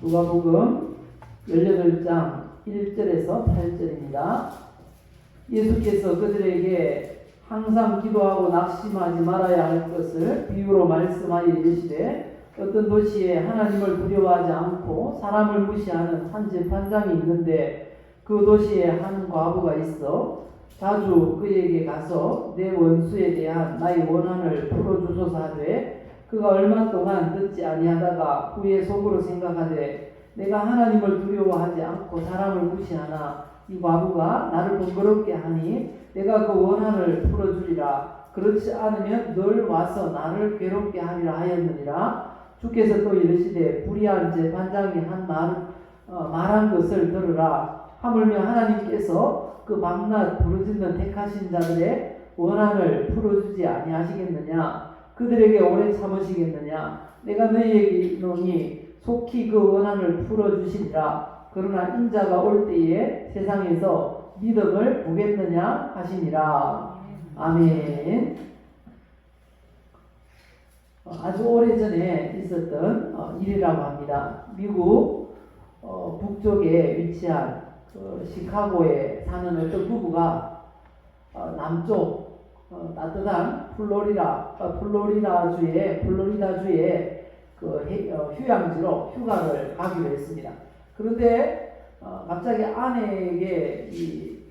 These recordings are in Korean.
누가복음 18장 1절에서 8절입니다. 예수께서 그들에게 항상 기도하고 낙심하지 말아야 할 것을 비유로 말씀하여 이르시되 어떤 도시에 하나님을 두려워하지 않고 사람을 무시하는 한 재판장이 있는데 그 도시에 한 과부가 있어 자주 그에게 가서 내 원수에 대한 나의 원한을 풀어주소서 하되 그가 얼마 동안 듣지 아니하다가 후에 속으로 생각하되 내가 하나님을 두려워하지 않고 사람을 무시하나 이 과부가 나를 번거롭게 하니 내가 그 원한을 풀어주리라. 그렇지 않으면 늘 와서 나를 괴롭게 하리라 하였느니라. 주께서 또 이르시되 불의한 재판장이 말한 것을 들으라. 하물며 하나님께서 그 밤낮 부르짖는 택하신 자들의 원한을 풀어주지 아니하시겠느냐. 그들에게 오래 참으시겠느냐. 내가 너희에게 이르노니 속히 그 원한을 풀어주시리라. 그러나 인자가 올 때에 세상에서 믿음을 보겠느냐 하시니라. 아멘. 아주 오래전에 있었던 일이라고 합니다. 미국 북쪽에 위치한 시카고에 사는 어떤 부부가 남쪽 따뜻한 플로리다주의 휴양지로 휴가를 가기로 했습니다. 그런데 갑자기 아내에게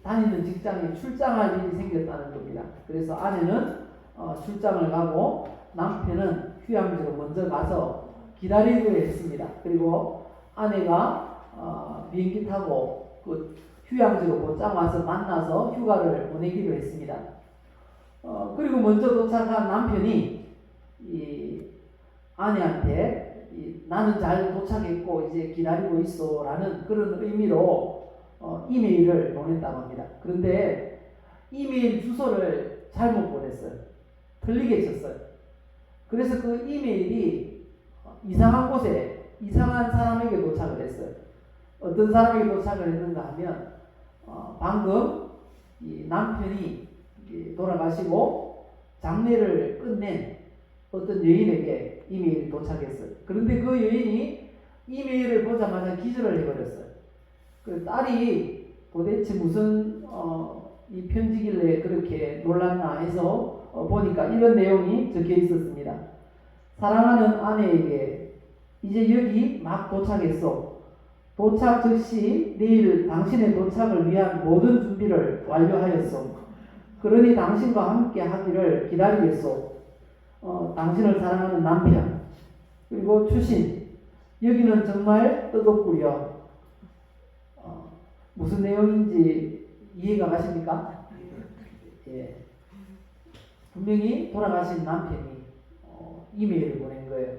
다니는 직장에 출장할 일이 생겼다는 겁니다. 그래서 아내는 출장을 가고 남편은 휴양지로 먼저 가서 기다리기로 했습니다. 그리고 아내가 비행기 타고 그 휴양지로 곧장 와서 만나서 휴가를 보내기로 했습니다. 그리고 먼저 도착한 남편이 이 아내한테 나는 잘 도착했고 이제 기다리고 있어 라는 그런 의미로 이메일을 보냈다고 합니다. 그런데 이메일 주소를 잘못 보냈어요. 틀리게 쳤어요. 그래서 그 이메일이 이상한 곳에 이상한 사람에게 도착을 했어요. 어떤 사람에게 도착을 했는가 하면 방금 이 남편이 돌아가시고 장례를 끝낸 어떤 여인에게 이메일이 도착했어요. 그런데 그 여인이 이메일을 보자마자 기절을 해버렸어요. 그 딸이 도대체 무슨 이 편지길래 그렇게 놀랐나 해서 보니까 이런 내용이 적혀 있었습니다. 사랑하는 아내에게 이제 여기 막 도착했어. 도착 즉시 내일 당신의 도착을 위한 모든 준비를 완료하였어. 그러니 당신과 함께 하기를 기다리겠소. 당신을 사랑하는 남편. 그리고 추신. 여기는 정말 뜨겁구려. 무슨 내용인지 이해가 가십니까? 예. 분명히 돌아가신 남편이 이메일을 보낸 거예요.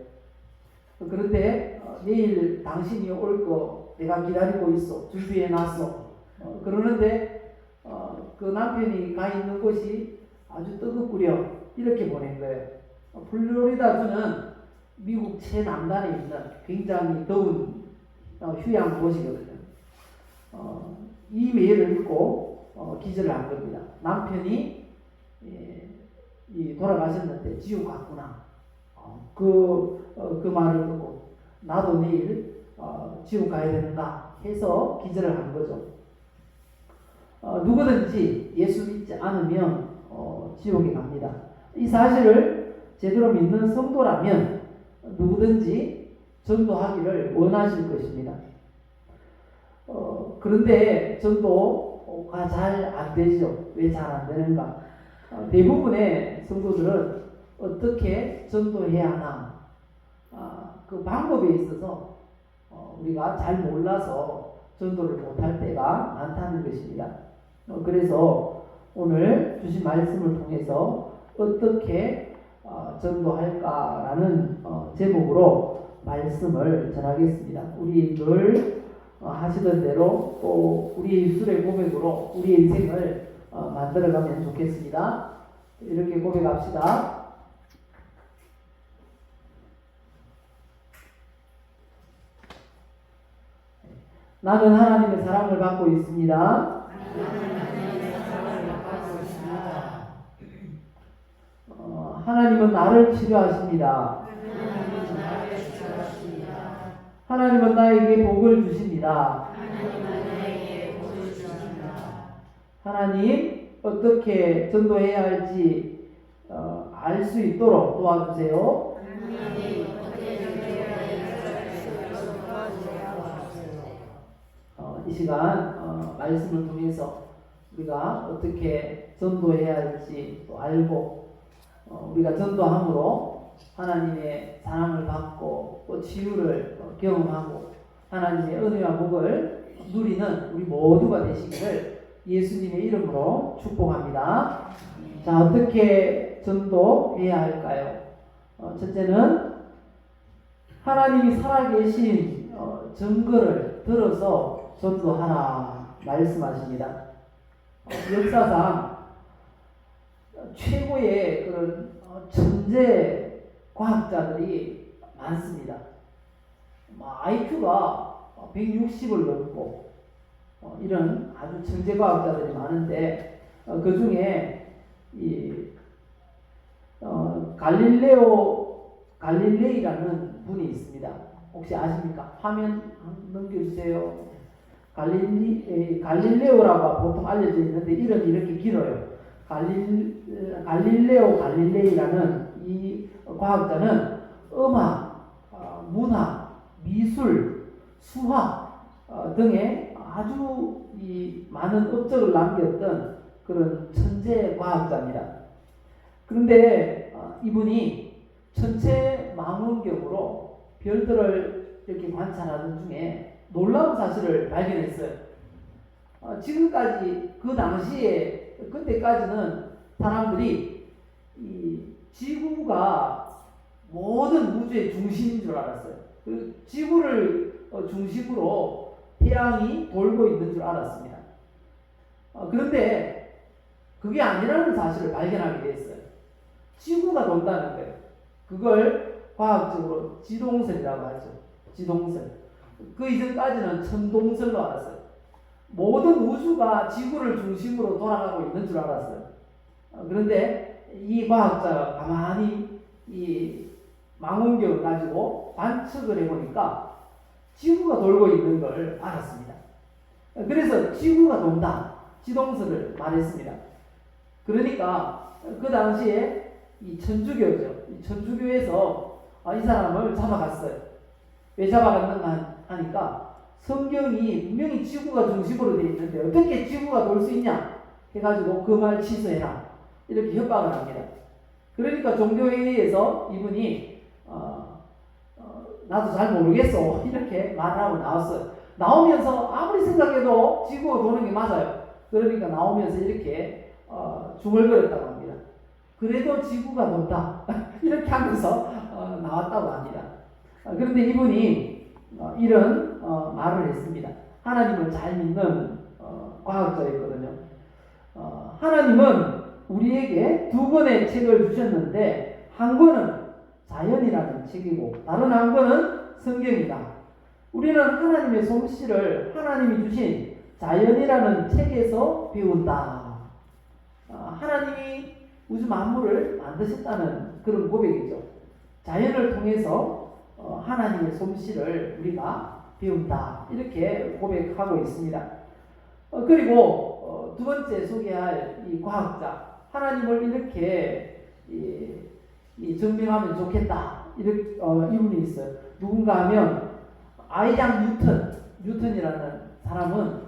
그런데 내일 당신이 올 거 내가 기다리고 있어. 준비해놨어. 그러는데 그 남편이 가 있는 곳이 아주 뜨겁구려. 이렇게 보낸 거예요. 플로리다주는 미국 최남단에 있는 굉장히 더운 휴양 도시거든요. 이 메일을 읽고 기절을 한 겁니다. 남편이 돌아가셨는데 지옥 갔구나. 그 말을 듣고 나도 내일 지옥 가야 되는가 해서 기절을 한 거죠. 누구든지 예수 믿지 않으면 지옥에 갑니다. 이 사실을 제대로 믿는 성도라면 누구든지 전도하기를 원하실 것입니다. 그런데 전도가 잘 안 되죠. 왜 잘 안 되는가? 대부분의 성도들은 어떻게 전도해야 하나? 그 방법에 있어서 우리가 잘 몰라서 전도를 못할 때가 많다는 것입니다. 그래서 오늘 주신 말씀을 통해서 어떻게 전도할까라는 제목으로 말씀을 전하겠습니다. 우리 늘 하시던 대로 또 우리의 입술의 고백으로 우리의 인생을 만들어가면 좋겠습니다. 이렇게 고백합시다. 나는 하나님의 사랑을 받고 있습니다. 하나님은 나를 치료하십니다. 하나님은 나에게 복을 주십니다. 하나님 어떻게 전도해야 할지 알 수 있도록 도와주세요. 이 시간 말씀을 통해서 우리가 어떻게 전도해야 할지 또 알고 우리가 전도함으로 하나님의 사랑을 받고 또 치유를 경험하고 하나님의 은혜와 복을 누리는 우리 모두가 되시기를 예수님의 이름으로 축복합니다. 자, 어떻게 전도해야 할까요? 첫째는 하나님이 살아계신 증거를 들어서 전도하라 말씀하십니다. 역사상 최고의 그런 천재 과학자들이 많습니다. IQ가 160을 넘고 이런 아주 천재 과학자들이 많은데 그 중에 갈릴레이라는 분이 있습니다. 혹시 아십니까? 화면 넘겨주세요. 갈릴레오라고 보통 알려져 있는데 이름이 이렇게 길어요. 갈릴레오 갈릴레이라는 이 과학자는 음악, 문학, 미술, 수학 등의 아주 많은 업적을 남겼던 그런 천재 과학자입니다. 그런데 이분이 천체 망원경으로 별들을 이렇게 관찰하던 중에 놀라운 사실을 발견했어요. 지금까지 그 당시에 그때까지는 사람들이 이 지구가 모든 우주의 중심인 줄 알았어요. 그 지구를 중심으로 태양이 돌고 있는 줄 알았습니다. 그런데 그게 아니라는 사실을 발견하게 됐어요. 지구가 돈다는 거예요. 그걸 과학적으로 지동설이라고 하죠. 지동설. 그 이전까지는 천동설로 알았어요. 모든 우주가 지구를 중심으로 돌아가고 있는 줄 알았어요. 그런데 이 과학자가 가만히 이 망원경을 가지고 관측을 해보니까 지구가 돌고 있는 걸 알았습니다. 그래서 지구가 돈다. 지동설을 말했습니다. 그러니까 그 당시에 이 천주교죠. 이 천주교에서 이 사람을 잡아갔어요. 왜 잡아갔는가 하니까 성경이 분명히 지구가 중심으로 되어 있는데 어떻게 지구가 돌 수 있냐 해가지고 그 말 취소해라 이렇게 협박을 합니다. 그러니까 종교회의에서 이분이 나도 잘 모르겠어 이렇게 말하고 나왔어요. 나오면서 아무리 생각해도 지구가 도는 게 맞아요. 그러니까 나오면서 이렇게 중얼거렸다고 합니다. 그래도 지구가 돈다 이렇게 하면서 나왔다고 합니다. 그런데 이분이 이런 말을 했습니다. 하나님을 잘 믿는 과학자였거든요. 하나님은 우리에게 두 권의 책을 주셨는데 한 권은 자연이라는 책이고 다른 한 권은 성경이다. 우리는 하나님의 솜씨를 하나님이 주신 자연이라는 책에서 배운다. 하나님이 우주 만물을 만드셨다는 그런 고백이죠. 자연을 통해서 하나님의 솜씨를 우리가 배운다. 이렇게 고백하고 있습니다. 그리고 두 번째 소개할 이 과학자, 하나님을 이렇게 증명하면 좋겠다. 이렇게 이분이 있어요. 누군가 하면 아이작 뉴턴이라는 사람은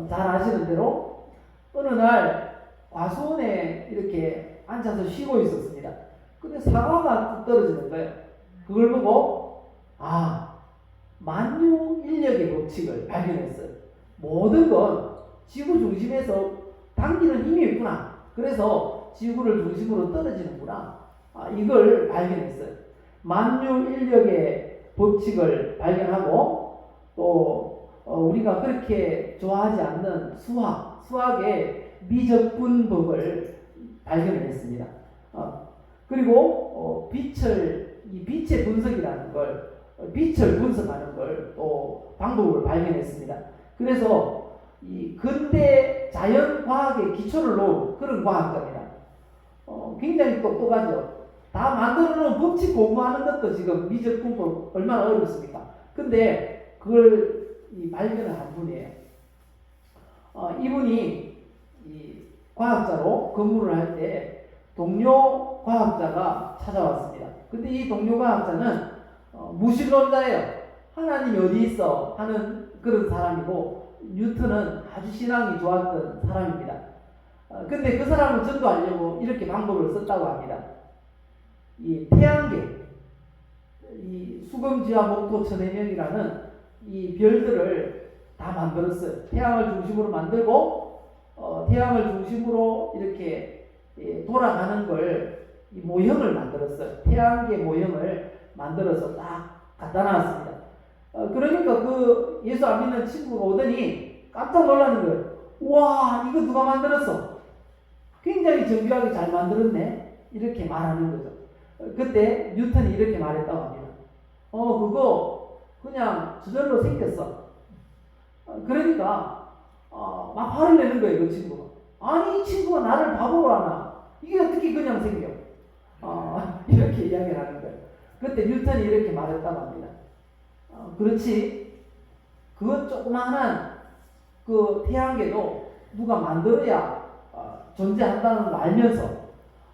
잘 아시는 대로 어느 날 과수원에 이렇게 앉아서 쉬고 있었습니다. 근데 사과가 뚝 떨어지는 거예요. 그걸 보고 만유인력의 법칙을 발견했어요. 모든 건 지구 중심에서 당기는 힘이 있구나. 그래서 지구를 중심으로 떨어지는구나. 이걸 발견했어요. 만유인력의 법칙을 발견하고 또 우리가 그렇게 좋아하지 않는 수학의 미적분법을 발견했습니다. 그리고 빛의 분석이라는 걸, 빛을 분석하는 걸 또 방법을 발견했습니다. 그래서 이 근대 자연과학의 기초를 놓은 그런 과학자입니다. 굉장히 똑똑하죠. 다 만들어 놓은 법칙 공부하는 것도 지금 미적분법 얼마나 어렵습니까? 근데 그걸 발견을 한 분이에요. 이분이 이 과학자로 근무를 할 때 동료 과학자가 찾아왔습니다. 근데 이 동료 과학자는 무신론자예요. 하나님이 어디 있어 하는 그런 사람이고, 뉴턴은 아주 신앙이 좋았던 사람입니다. 근데 그 사람을 전도하려고 이렇게 방법을 썼다고 합니다. 이 태양계, 이 수금지와 목토 천해명이라는 이 별들을 다 만들었어요. 태양을 중심으로 만들고, 태양을 중심으로 이렇게 돌아가는 걸, 이 모형을 만들었어요. 태양계 모형을 만들어서 딱 갖다 놨습니다. 그러니까 그 예수 안 믿는 친구가 오더니 깜짝 놀라는 거예요. 와, 이거 누가 만들었어? 굉장히 정교하게 잘 만들었네. 이렇게 말하는 거죠. 그때 뉴턴이 이렇게 말했다고 합니다. 그거 그냥 저절로 생겼어. 그러니까 막 화를 내는 거예요, 그 친구가. 아니, 이 친구가 나를 바보로 하나? 이게 어떻게 그냥 생겨? 이렇게 이야기를 하는 거예요. 그때 뉴턴이 이렇게 말했다고 합니다. 그렇지. 그 조그마한 그 태양계도 누가 만들어야 존재한다는 걸 알면서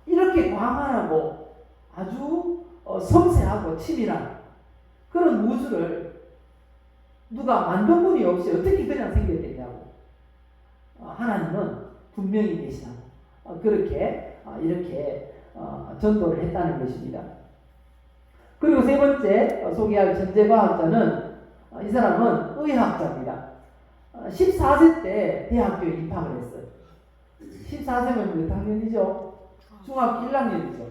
이렇게 광활하고 아주 섬세하고 치밀한 그런 우주를 누가 만든 분이 없이 어떻게 그냥 생겼겠냐고. 하나님은 분명히 계시다고. 그렇게 이렇게 전도를 했다는 것입니다. 그리고 세 번째 소개할 천재과학자는, 이 사람은 의학자입니다. 14세 때 대학교에 입학을 했어요. 14세면 몇 학년이죠? 중학교 1학년이죠.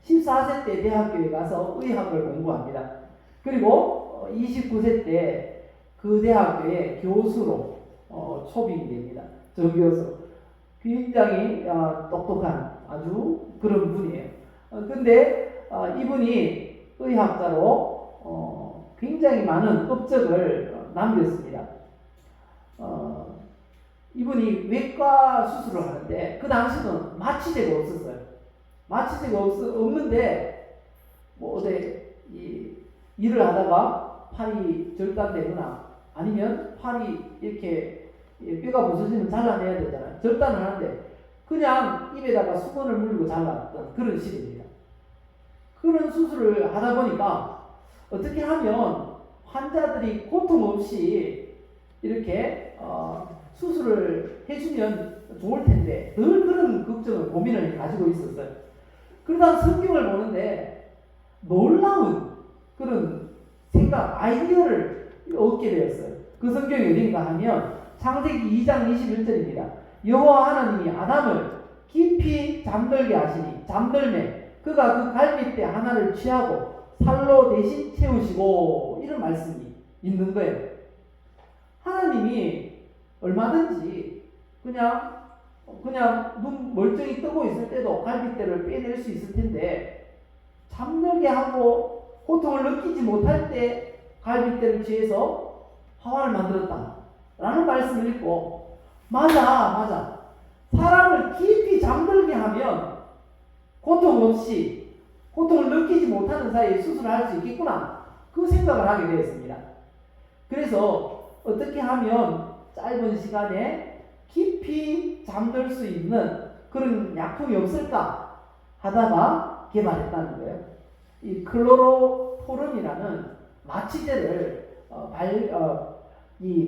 14세 때 대학교에 가서 의학을 공부합니다. 그리고 29세 때 그 대학교의 교수로 초빙이 됩니다. 정교수. 굉장히 똑똑한 아주 그런 분이에요. 근데 이분이 의학자로 굉장히 많은 업적을 남겼습니다. 이분이 외과 수술을 하는데 그 당시는 마취제가 없었어요. 마취제가 없는데 뭐 어디 일을 하다가 팔이 절단되거나 아니면 팔이 이렇게 뼈가 부서지면 잘라내야 되잖아요. 절단을 하는데 그냥 입에다가 수건을 물고 잘랐던 그런 시대입니다. 그런 수술을 하다 보니까 어떻게 하면 환자들이 고통 없이 이렇게 수술을 해주면 좋을 텐데 늘 그런 걱정을, 고민을 가지고 있었어요. 그러다 성경을 보는데 놀라운 그런 생각, 아이디어를 얻게 되었어요. 그 성경이 어딘가 하면 창세기 2장 21절입니다. 여호와 하나님이 아담을 깊이 잠들게 하시니 잠들매 그가 그 갈빗대 하나를 취하고 살로 대신 채우시고, 이런 말씀이 있는 거예요. 하나님이 얼마든지 그냥 눈 멀쩡히 뜨고 있을 때도 갈빗대를 빼낼 수 있을 텐데, 잠들게 하고 고통을 느끼지 못할 때 갈빗대를 취해서 하와를 만들었다 라는 말씀을 읽고, 맞아. 사람을 깊이 잠들게 하면 고통 없이, 고통을 느끼지 못하는 사이에 수술을 할 수 있겠구나, 그 생각을 하게 되었습니다. 그래서 어떻게 하면 짧은 시간에 깊이 잠들 수 있는 그런 약품이 없을까 하다가 개발했다는 거예요. 이 클로로포름이라는 마취제를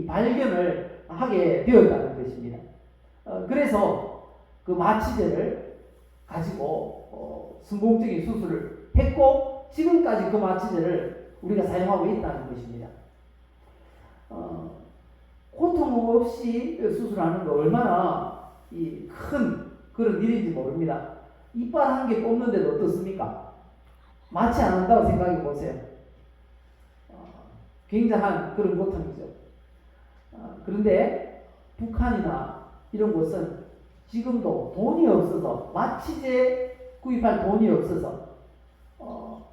발견을 하게 되었다는 것입니다. 그래서 그 마취제를 가지고 성공적인 수술을 했고, 지금까지 그 마취제를 우리가 사용하고 있다는 것입니다. 고통 없이 수술하는 거 얼마나 큰 그런 일인지 모릅니다. 이빨 한 개 뽑는데도 어떻습니까? 마취 안 한다고 생각해 보세요. 굉장한 그런 고통이죠. 그런데 북한이나 이런 곳은 지금도 돈이 없어서, 마취제 구입할 돈이 없어서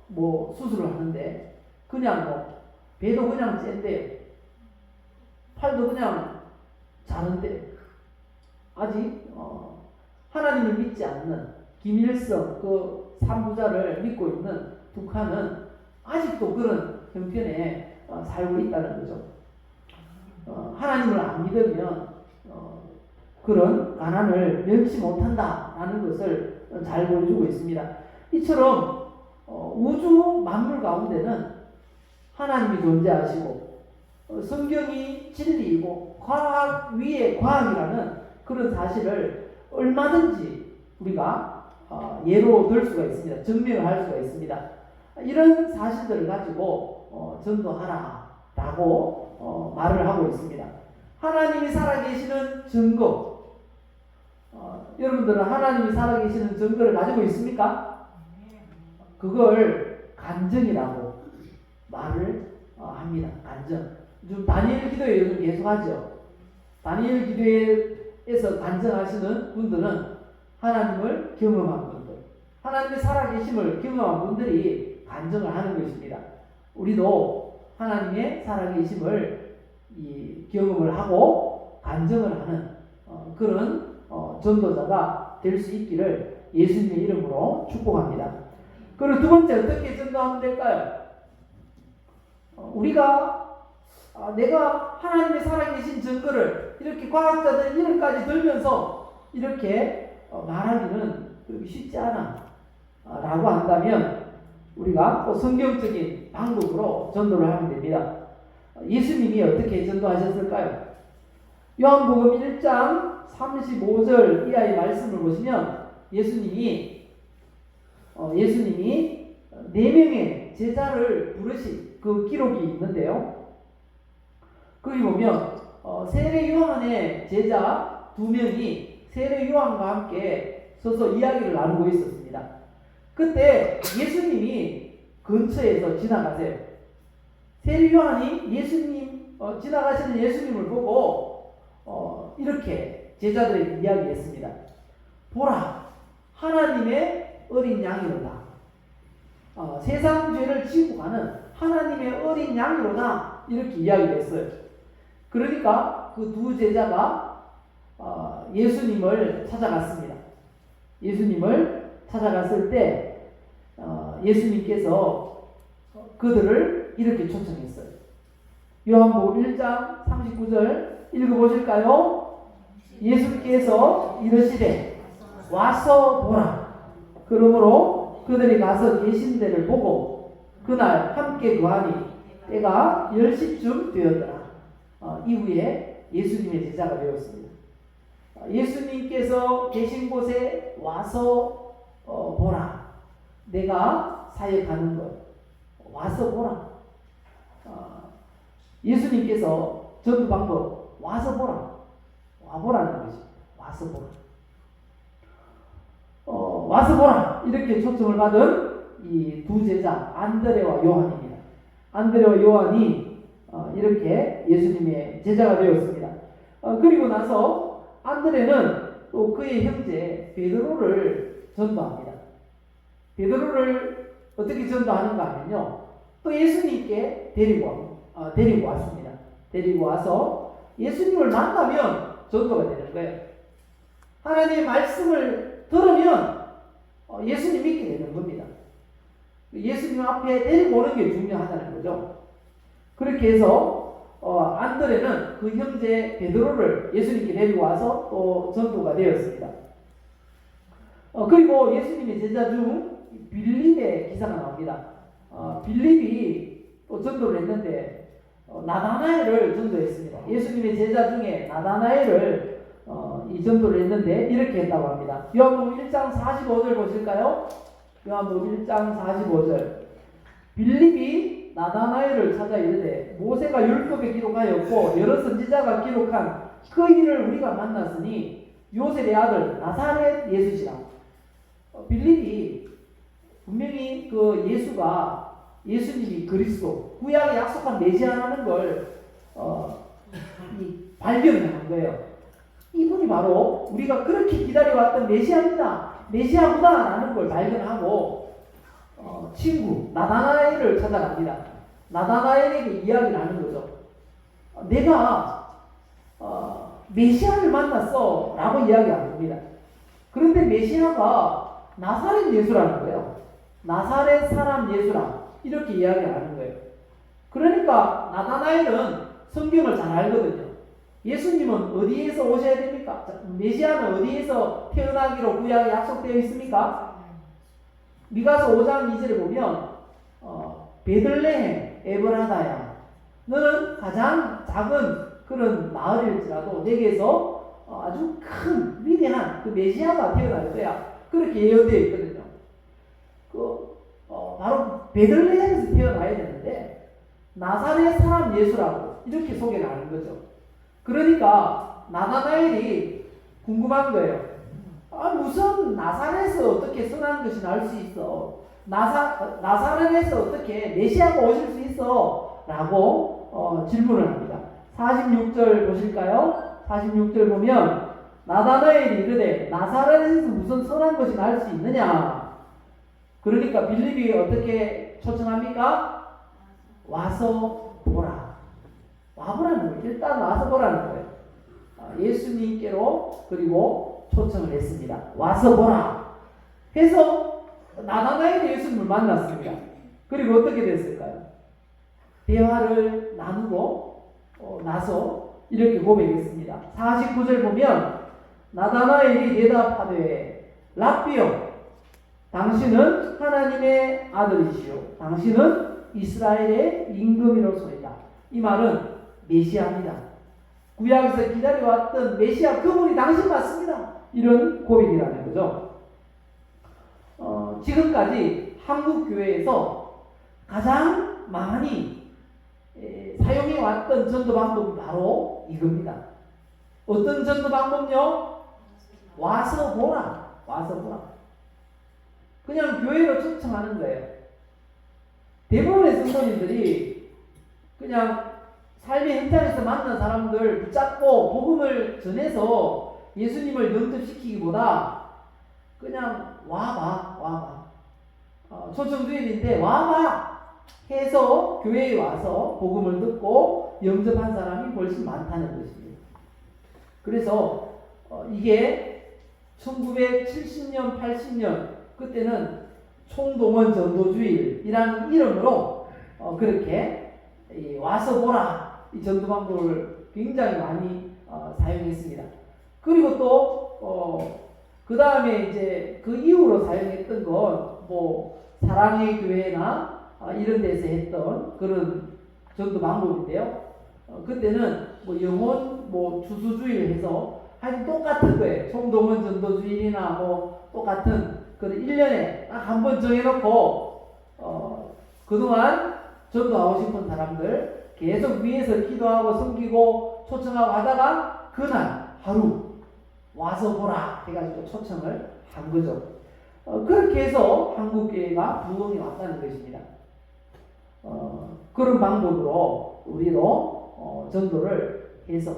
뭐 수술을 하는데 그냥 배도 그냥 짠데요. 팔도 그냥 자는데, 아직 하나님을 믿지 않는 김일성 그 3부자를 믿고 있는 북한은 아직도 그런 형편에 살고 있다는 거죠. 하나님을 안 믿으면 그런 가난을 면치 못한다라는 것을 잘 보여주고 있습니다. 이처럼 우주 만물 가운데는 하나님이 존재하시고 성경이 진리이고 과학 위에 과학이라는 그런 사실을 얼마든지 우리가 예로 들 수가 있습니다. 증명을 할 수가 있습니다. 이런 사실들을 가지고 전도하라라고 말을 하고 있습니다. 하나님이 살아계시는 증거, 여러분들은 하나님이 살아계시는 증거를 가지고 있습니까? 그걸 간증이라고 말을 합니다. 간증. 좀 다니엘 기도에 요즘 계속하죠. 다니엘 기도에서 간증하시는 분들은 하나님을 경험한 분들, 하나님의 살아계심을 경험한 분들이 간증을 하는 것입니다. 우리도 하나님의 살아계심을 경험을 하고 간증을 하는 그런 전도자가 될 수 있기를 예수님의 이름으로 축복합니다. 그리고 두 번째, 어떻게 전도하면 될까요? 내가 하나님의 살아계신 증거를 이렇게 과학자들 이름까지 들면서 이렇게 말하기는 그렇게 쉽지 않아 라고 한다면 우리가 또 성경적인 방법으로 전도를 하면 됩니다. 예수님이 어떻게 전도하셨을까요? 요한복음 1장 35절 이하의 말씀을 보시면 예수님이 4명의 제자를 부르신 그 기록이 있는데요. 거기 보면 세례 요한의 제자 2명이 세례 요한과 함께 서서 이야기를 나누고 있었습니다. 그때 예수님이 근처에서 지나가세요. 세례 요한이 지나가시는 예수님을 보고 이렇게 제자들에게 이야기했습니다. 보라, 하나님의 어린 양이로다. 세상 죄를 지고 가는 하나님의 어린 양이로다. 이렇게 이야기를 했어요. 그러니까 그 두 제자가 예수님을 찾아갔습니다. 예수님을 찾아갔을 때 예수님께서 그들을 이렇게 초청했어요. 요한복음 1장 39절 읽어보실까요? 예수께서 이르시되 와서 보라. 그러므로 그들이 가서 계신 데를 보고 그날 함께 거하니 때가 10시쯤 되었더라. 이후에 예수님의 제자가 되었습니다. 예수님께서 계신 곳에 와서 보라. 내가 사역하는 것 와서 보라. 예수님께서 전도 방법 와서 보라. 와보라는 것이 와서 보라. 와서 보라. 이렇게 초청을 받은 이 두 제자 안드레와 요한입니다. 안드레와 요한이 이렇게 예수님의 제자가 되었습니다. 그리고 나서 안드레는 또 그의 형제 베드로를 전도합니다. 베드로를 어떻게 전도하는가 하면요, 또 예수님께 데리고 왔습니다. 데리고 와서 예수님을 만나면 전도가 되는 거예요. 하나님의 말씀을 들으면 예수님 믿게 되는 겁니다. 예수님 앞에 데리고 오는 게 중요하다는 거죠. 그렇게 해서 안드레는 그 형제 베드로를 예수님께 데리고 와서 또 전도가 되었습니다. 그리고 예수님의 제자 중 빌립의 기사가 나옵니다. 빌립이 또 전도를 했는데 나다나엘을 전도했습니다. 예수님의 제자 중에 나다나엘을 이 전도를 했는데 이렇게 했다고 합니다. 요한복음 1장 45절 보실까요? 요한복음 1장 45절. 빌립이 나다나엘을 찾아 이르되 모세가 율법에 기록하였고 여러 선지자가 기록한 그 일을 우리가 만났으니 요셉의 아들 나사렛 예수시라. 빌립이 분명히 그 예수님이 그리스도 구약에 약속한 메시아라는 걸 발견한 거예요. 이분이 바로 우리가 그렇게 기다려왔던 메시아입니다. 메시아구나라는 걸 발견하고 친구 나다나엘을 찾아갑니다. 나다나엘에게 이야기를 하는 거죠. 내가 메시아를 만났어 라고 이야기하는 겁니다. 그런데 메시아가 나사렛 예수라는 거예요. 나사렛 사람 예수라 이렇게 이야기하는 거예요. 그러니까 나다나엘은 성경을 잘 알거든요. 예수님은 어디에서 오셔야 됩니까? 메시아는 어디에서 태어나기로 구약에 약속되어 있습니까? 미가서 5장 2절에 보면 베들레헴 에브라다야 너는 가장 작은 그런 마을일지라도 내게서 아주 큰 위대한 그 메시아가 태어날 거야. 그렇게 예언되어 있거든요. 바로 베들레헴에서 태어나야 되는데 나사렛 사람 예수라고 이렇게 소개를 하는 거죠. 그러니까 나다나엘이 궁금한 거예요. 무슨 나사렛에서 어떻게 선한 것이 나올 수 있어? 나사렛에서 어떻게 메시아가 오실 수 있어? 라고 질문을 합니다. 46절 보실까요? 46절 보면 나다나엘이 이르되 나사렛에서 무슨 선한 것이 날 수 있느냐? 그러니까 빌립이 어떻게 초청합니까? 와서 보라. 와보라는 거예요. 일단 와서 보라는 거예요. 예수님께로 그리고 초청을 했습니다. 와서 보라. 해서 나다나엘이 예수님을 만났습니다. 그리고 어떻게 됐을까요? 대화를 나누고 나서 이렇게 고백했습니다. 49절 보면 나다나엘이 대답하되 랍비여 당신은 하나님의 아들이시요 당신은 이스라엘의 임금이로소이다. 이 말은 메시아입니다. 구약에서 기다려왔던 메시아 그분이 당신 맞습니다. 이런 고백이라는 거죠. 지금까지 한국 교회에서 가장 많이 사용해왔던 전도 방법이 바로 이겁니다. 어떤 전도 방법요? 와서 보라. 와서 보라. 그냥 교회로 초청하는 거예요. 대부분의 성도님들이 그냥 삶의 현장에서 만난 사람들 붙잡고 복음을 전해서 예수님을 영접시키기보다 그냥 와봐. 초청주일인데 와봐 해서 교회에 와서 복음을 듣고 영접한 사람이 훨씬 많다는 것입니다. 그래서 이게 1970년, 80년 그때는 총동원 전도주일이라는 이름으로 그렇게 와서 보라 이 전도 방법을 굉장히 많이 사용했습니다. 그리고 또 그 다음에 이제 그 이후로 사용했던 건 뭐 사랑의 교회나 이런 데서 했던 그런 전도 방법인데요. 그때는 뭐 영혼 뭐 주수주일 해서 하여튼 똑같은 거예요. 총동원 전도주일이나 뭐 똑같은 그 1년에 딱 한 번 정해놓고 그동안 전도하고 싶은 사람들 계속 위에서 기도하고 섬기고 초청하고 하다가 그날 하루 와서 보라 해가지고 초청을 한 거죠. 그렇게 해서 한국교회가 부흥이 왔다는 것입니다. 그런 방법으로 우리도 전도를 해서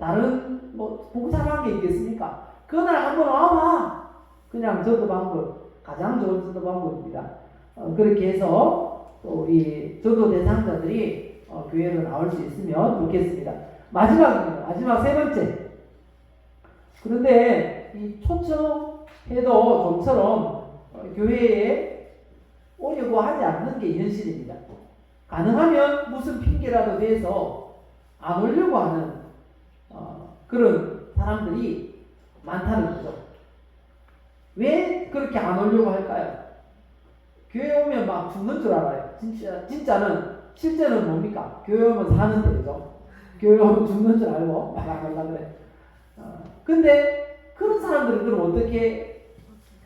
다른 뭐 복잡한 게 있겠습니까? 그날 한번 와봐. 그냥 전도 방법 가장 좋은 전도 방법입니다. 그렇게 해서 또 우리 전도 대상자들이 교회로 나올 수 있으면 좋겠습니다. 마지막입니다. 마지막 세 번째. 그런데 이 초청해도 좀처럼 교회에 오려고 하지 않는 게 현실입니다. 가능하면 무슨 핑계라도 대서 안 오려고 하는 그런 사람들이 많다는 거죠. 왜 그렇게 안 오려고 할까요? 교회 오면 막 죽는 줄 알아요. 진짜는 실제는 뭡니까? 교회 오면 사는데 그죠? 교회 오면 죽는 줄 알고 막 안 올라 그래. 근데 그런 사람들은 그럼 어떻게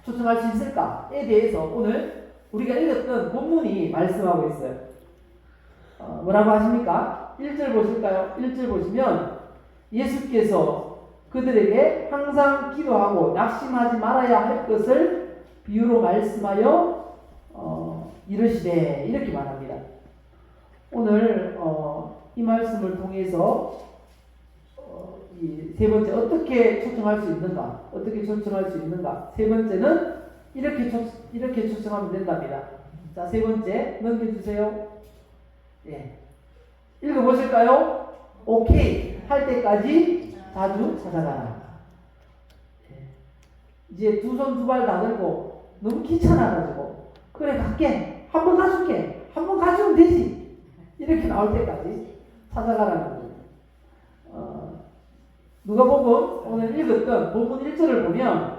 초청할 수 있을까에 대해서 오늘 우리가 읽었던 본문이 말씀하고 있어요. 뭐라고 하십니까? 1절 보실까요? 1절 보시면 예수께서 그들에게 항상 기도하고 낙심하지 말아야 할 것을 비유로 말씀하여 이르시되 이렇게 말합니다. 오늘 이 말씀을 통해서 이 세 번째 어떻게 초청할 수 있는가? 어떻게 초청할 수 있는가? 세 번째는 이렇게 초청하면 된답니다. 자, 세 번째 넘겨주세요. 예, 읽어보실까요? 오케이 할 때까지 자주 찾아가라. 예. 이제 두 손 두 발 다 들고 너무 귀찮아가지고 그래 갈게 한번 가줄게 한번 가주면 되지 이렇게 나올 때까지 찾아가라는 거예요. 누가복음 오늘 읽었던 본문 1절을 보면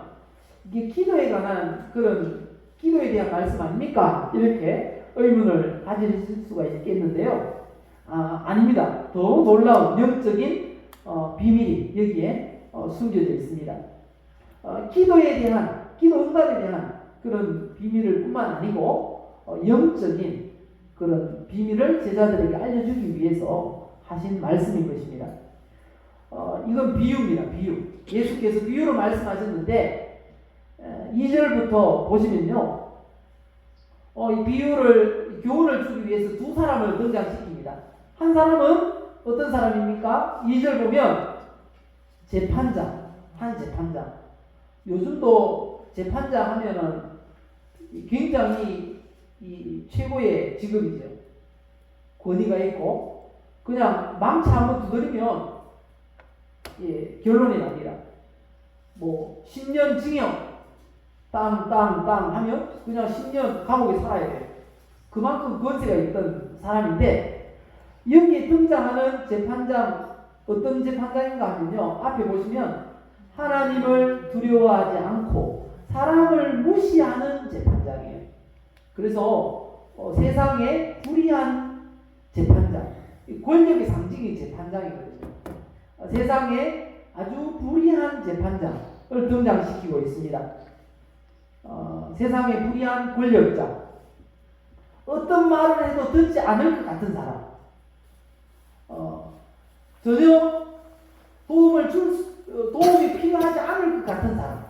이게 기도에 관한 그런 기도에 대한 말씀 아닙니까? 이렇게 의문을 가질 수가 있겠는데요. 아닙니다. 더 놀라운 영적인 비밀이 여기에 숨겨져 있습니다. 기도에 대한 기도 응답에 대한 그런 비밀을 뿐만 아니고 영적인 그런 비밀을 제자들에게 알려주기 위해서 하신 말씀인 것입니다. 이건 비유입니다. 비유. 예수께서 비유로 말씀하셨는데 2절부터 보시면요. 이 비유를 교훈을 주기 위해서 두 사람을 등장시킵니다. 한 사람은 어떤 사람입니까? 2절 보면 재판장, 한 재판장. 요즘도 재판장 하면은 굉장히 이 최고의 직업이죠. 권위가 있고 그냥 망치 한번 두드리면 결론이 납니다. 뭐 10년 징역 땅 하면 그냥 10년 감옥에 살아야 돼요. 그만큼 권세가 있던 사람인데 여기에 등장하는 재판장 어떤 재판장인가 하면요. 앞에 보시면 하나님을 두려워하지 않고 사람을 무시하는 재판장이에요. 그래서 세상에 불의한 재판장, 권력의 상징이 재판장이거든요. 세상에 아주 불의한 재판장을 등장시키고 있습니다. 세상에 불의한 권력자, 어떤 말을 해도 듣지 않을 것 같은 사람, 전혀 도움이 필요하지 않을 것 같은 사람,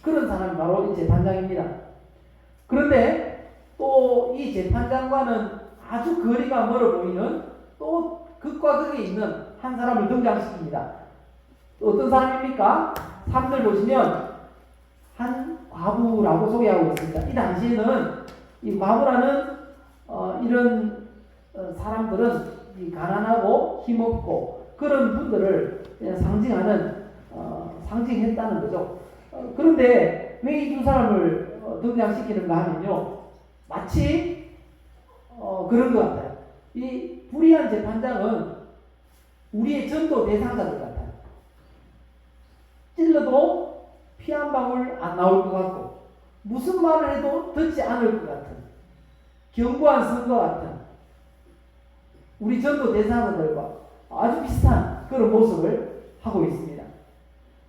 그런 사람이 바로 이 재판장입니다. 그런데 또 이 재판장과는 아주 거리가 멀어 보이는 또 극과 극에 있는 한 사람을 등장시킵니다. 어떤 사람입니까? 3절 보시면 한 과부라고 소개하고 있습니다. 이 당시에는 이 과부라는 이런 사람들은 이 가난하고 힘없고 그런 분들을 그냥 상징했다는 거죠. 그런데 왜 이 두 사람을 등장시키는가 하면요, 마치 그런 것 같아요. 이 불의한 재판장은 우리의 전도 대상자들 같아요. 찔러도 피 한 방울 안 나올 것 같고 무슨 말을 해도 듣지 않을 것 같은 견고한 선과 같은 우리 전도 대상자들과 아주 비슷한 그런 모습을 하고 있습니다.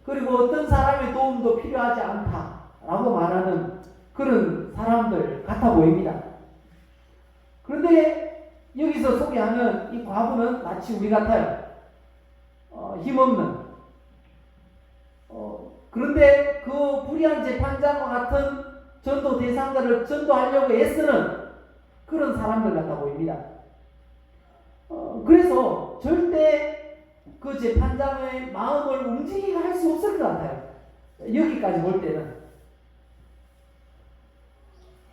그리고 어떤 사람의 도움도 필요하지 않다라고 말하는 그런 사람들 같아 보입니다. 그런데 여기서 소개하는 이 과부는 마치 우리 같아요. 힘없는. 그런데 그 불의한 재판장과 같은 전도 대상자를 전도하려고 애쓰는 그런 사람들 같아 보입니다. 그래서 절대 그 재판장의 마음을 움직이게 할 수 없을 것 같아요. 여기까지 볼 때는.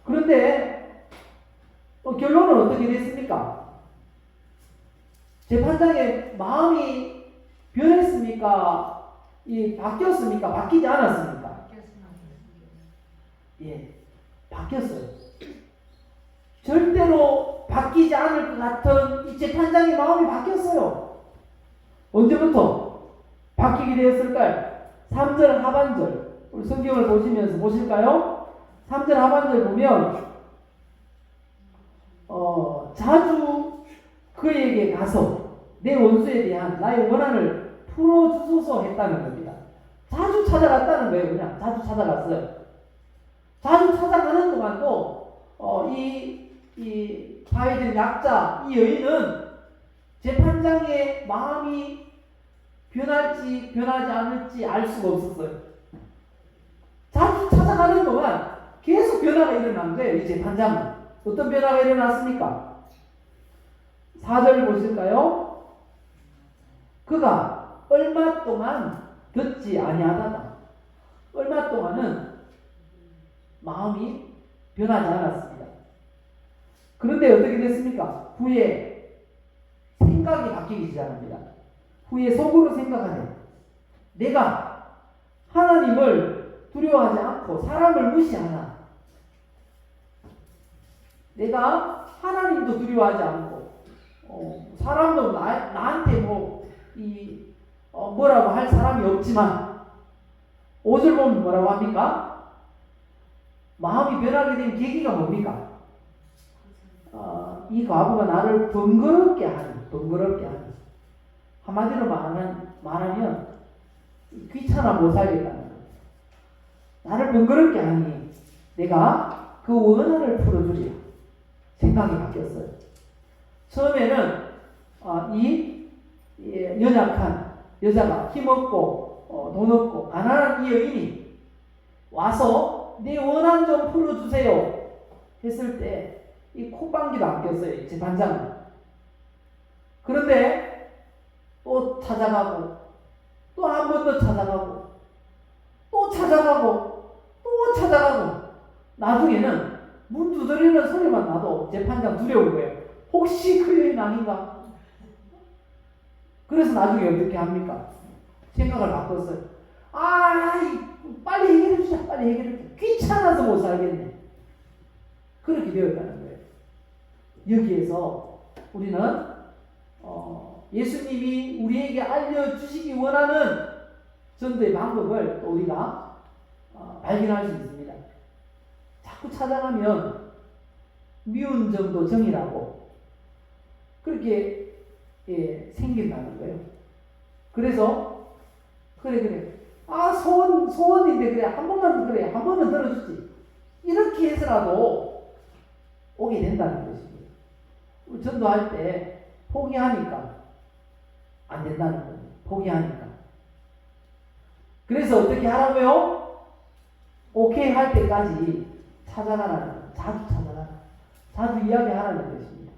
그런데 결론은 어떻게 됐습니까? 재판장의 마음이 변했습니까? 바뀌었습니까? 바뀌지 않았습니까? 예, 바뀌었어요. 절대로 바뀌지 않을 것 같은 이 재판장의 마음이 바뀌었어요. 언제부터 바뀌게 되었을까요? 3절 하반절, 우리 성경을 보시면서 보실까요? 3절 하반절 보면 자주 그에게 가서 내 원수에 대한 나의 원한을 풀어주소서 했다는 겁니다. 자주 찾아갔다는 거예요. 그냥 자주 찾아갔어요. 자주 찾아가는 동안도 이 사회적 약자, 이 여인은 재판장의 마음이 변할지 변하지 않을지 알 수가 없었어요. 자주 찾아가는 동안 계속 변화가 일어난 거예요. 이 재판장은. 어떤 변화가 일어났습니까? 4절 보실까요? 그가 얼마 동안 듣지 아니하다가 얼마 동안은 마음이 변하지 않았습니다. 그런데 어떻게 됐습니까? 후에 생각이 바뀌기 시작합니다. 후에 속으로 생각하네. 내가 하나님을 두려워하지 않고 사람을 무시하나? 내가 하나님도 두려워하지 않고 사람도 나한테 뭐라고 할 사람이 없지만 5절 보면 뭐라고 합니까? 마음이 변하게 된 계기가 뭡니까? 이 과부가 나를 번거롭게 하니. 한마디로 말하면 귀찮아 못 살겠다는 거예요. 나를 번거롭게 하니 내가 그 원한을 풀어주리라. 생각이 바뀌었어요. 처음에는 이 연약한 여자가 힘없고 돈 없고 가난한 이 여인이 와서 내 원한 좀 풀어주세요 했을 때 이 콧방귀도 안 꼈어요. 재판장은. 그런데 또 찾아가고 또 한 번 더 찾아가고 또 찾아가고 또 찾아가고 나중에는 문 두드리는 소리만 나도 재판장 두려운 거예요. 혹시 그 여인 아닌가? 그래서 나중에 어떻게 합니까? 생각을 바꿨어요. 빨리 해결해 주자. 귀찮아서 못 살겠네. 그렇게 되었다는 거예요. 여기에서 우리는 예수님이 우리에게 알려주시기 원하는 전도의 방법을 또 우리가 발견할 수 있습니다. 자꾸 찾아가면 미운 점도 정이라고 그렇게 생긴다는 거예요. 그래서 그래 소원인데 그래 한 번만 들어주지 이렇게 해서라도 오게 된다는 것입니다. 우리 전도할 때 포기하니까 안 된다는 거예요. 포기하니까. 그래서 어떻게 하라고요? 오케이 할 때까지 찾아가라는 거예요. 자주 찾아가라. 자주 이야기하라는 것입니다.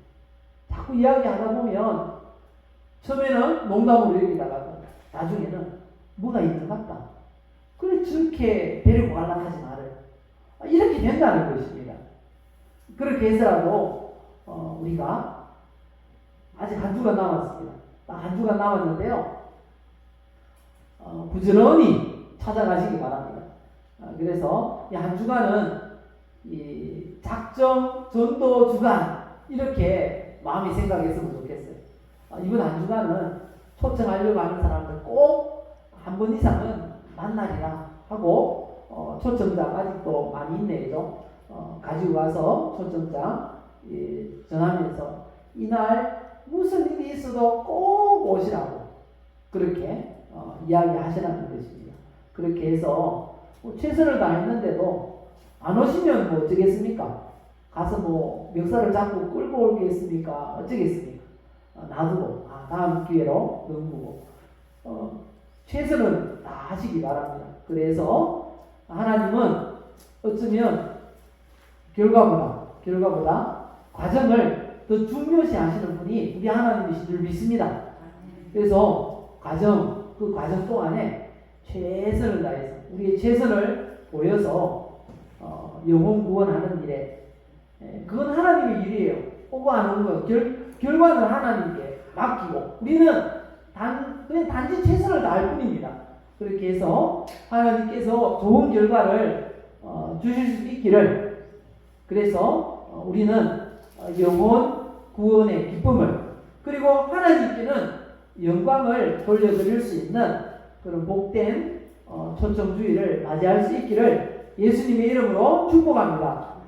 자꾸 이야기하다 보면 처음에는 농담으로 여기다가 나중에는 뭐가 있는 것 같다. 그래 저렇게 데리고 가려고 하지 말아요. 이렇게 된다는 것입니다. 그렇게 해서라도 우리가 아직 한 주가 남았습니다. 한 주가 남았는데요. 부지런히 찾아가시기 바랍니다. 그래서 이 한 주간은 이 작정 전도 주간 이렇게 마음이 생각했으면 좋겠어요. 이번 한 주간은 초청하려고 하는 사람들 꼭 한 번 이상은 만나리라 하고 초청장 아직도 많이 있네요. 가지고 가서 초청장 전하면서 이날 무슨 일이 있어도 꼭 오시라고 그렇게 이야기하시라는 것입니다. 그렇게 해서 최선을 다했는데도 안 오시면 뭐 어쩌겠습니까? 가서 뭐 멱살을 잡고 끌고 오겠습니까? 어쩌겠습니까? 놔두고 다음 기회로 넘기고 최선을 다하시기 바랍니다. 그래서 하나님은 어쩌면 결과보다 과정을 더 중요시 하시는 분이 우리 하나님이신 줄 믿습니다. 그래서 그 과정 동안에 최선을 다해서 우리의 최선을 보여서 영혼 구원하는 일에 그건 하나님의 일이에요. 오고 안 오는 건 결과는 하나님께 맡기고 우리는 그냥 단지 최선을 다할 뿐입니다. 그렇게 해서 하나님께서 좋은 결과를 주실 수 있기를 그래서 우리는 영혼 구원의 기쁨을 그리고 하나님께는 영광을 돌려드릴 수 있는 그런 복된 초청주의를 맞이할 수 있기를 예수님의 이름으로 축복합니다.